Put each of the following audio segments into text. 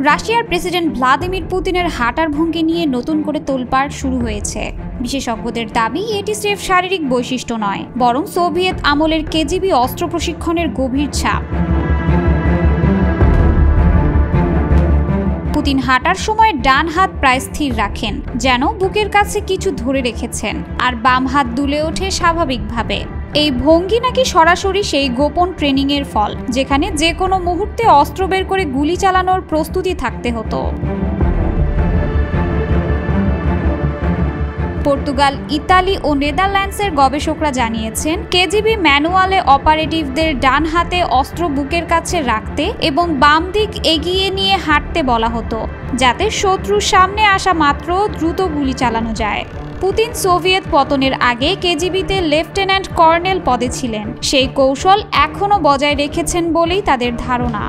রাশিয়ার president Vladimir পুতিনের হাঁটার ভঙ্গি নিয়ে নতুন করে তোলপাড় শুরু হয়েছে। বিশেষজ্ঞদের দাবি এটি স্রেফ শারীরিক বৈশিষ্ট্য নয়, বরং সোভিয়েত আমলের কেজিবি অস্ত্র প্রশিক্ষণের গভীর ছাপ। পুতিন হাঁটার সময় ডান হাত প্রায় স্থির রাখেন, যেন বুকের কাছে কিছু ধরে রেখেছেন, আর বাম হাত দুলে ওঠে স্বাভাবিকভাবে। এই ভঙ্গি নাকি সরাসরি সেই গোপন ট্রেনিংয়ের ফল, যেখানে যে কোনো মুহূর্তে অস্ত্র বের করে গুলি চালানোর প্রস্তুতি থাকতে হতো। পর্তুগাল, ইতালি ও নেদারল্যান্ডসের গবেষকরা জানিয়েছেন, কেজিবি ম্যানুয়ালে অপারেটিভদের ডান হাতে অস্ত্র বুকের কাছে রাখতে এবং বাম দিক এগিয়ে নিয়ে হাঁটতে বলা হতো, যাতে শত্রুর সামনে আসা মাত্র দ্রুত গুলি চালানো যায়। পুতিন সোভিয়েত পতনের আগে কেজিবিতে লেফটেন্যান্ট কর্নেল পদে ছিলেন। সেই কৌশল এখনও বজায় রেখেছেন বলেই তাদের ধারণা।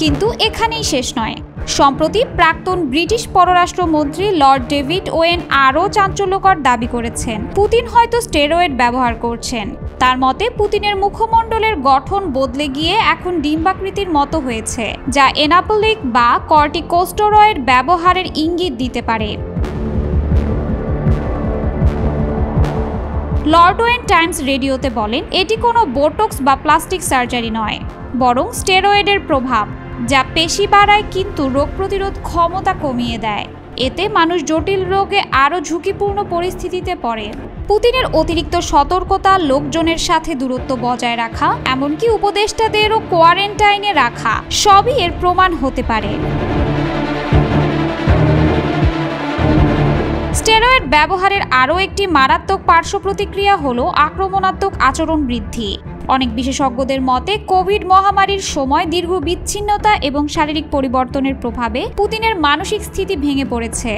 কিন্তু এখানেই শেষ নয়। সম্প্রতি প্রাক্তন ব্রিটিশ পররাষ্ট্রমন্ত্রী লর্ড ডেভিড ওয়েন আরও চাঞ্চল্যকর দাবি করেছেন, পুতিন হয়তো স্টেরয়েড ব্যবহার করছেন। তার মতে, পুতিনের মুখমণ্ডলের গঠন বদলে গিয়ে এখন ডিম্বাকৃতির মতো হয়েছে, যা এনাবলিক বা কর্টিকোস্টেরয়েড ব্যবহারের ইঙ্গিত দিতে পারে। লর্ড ওয়েন টাইমস রেডিওতে বলেন, এটি কোনো বোটক্স বা প্লাস্টিক সার্জারি নয়, বরং স্টেরয়েডের প্রভাব, যা পেশি বাড়ায় কিন্তু রোগ প্রতিরোধ ক্ষমতা কমিয়ে দেয়। এতে মানুষ জটিল রোগে আরও ঝুঁকিপূর্ণ পরিস্থিতিতে পড়ে। পুতিনের অতিরিক্ত সতর্কতা, লোকজনের সাথে দূরত্ব বজায় রাখা, এমনকি উপদেষ্টাদেরও কোয়ারেন্টাইনে রাখা, সবই এর প্রমাণ হতে পারে। স্টেরয়েড ব্যবহারের আরও একটি মারাত্মক পার্শ্ব প্রতিক্রিয়া হলো আক্রমণাত্মক আচরণ বৃদ্ধি। অনেক বিশেষজ্ঞদের মতে, কোভিড মহামারীর সময় দীর্ঘ বিচ্ছিন্নতা এবং শারীরিক পরিবর্তনের প্রভাবে পুতিনের মানসিক স্থিতি ভেঙে পড়েছে,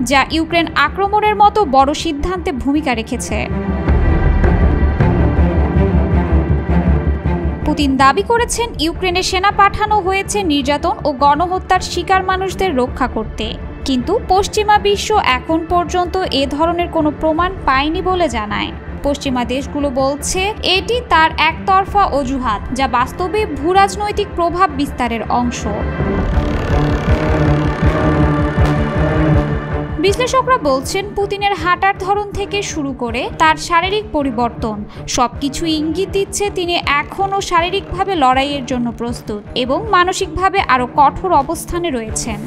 যা ইউক্রেন আক্রমণের মতো বড় সিদ্ধান্তে ভূমিকা রেখেছে। পুতিন দাবি করেছেন, ইউক্রেনে সেনা পাঠানো হয়েছে নির্যাতন ও গণহত্যার শিকার মানুষদের রক্ষা করতে। কিন্তু পশ্চিমা বিশ্ব এখন পর্যন্ত এ ধরনের কোনো প্রমাণ পায়নি বলে জানায়। পশ্চিমা দেশগুলো বলছে এটি তার একতরফা অজুহাত, যা বাস্তবে ভূরাজনৈতিক প্রভাব বিস্তারের অংশ। বিশ্লেষকরা বলছেন, পুতিনের হাঁটার ধরন থেকে শুরু করে তার শারীরিক পরিবর্তন, সবকিছু ইঙ্গিত দিচ্ছে তিনি এখনও শারীরিকভাবে লড়াইয়ের জন্য প্রস্তুত এবং মানসিকভাবে আরও কঠোর অবস্থানে রয়েছেন।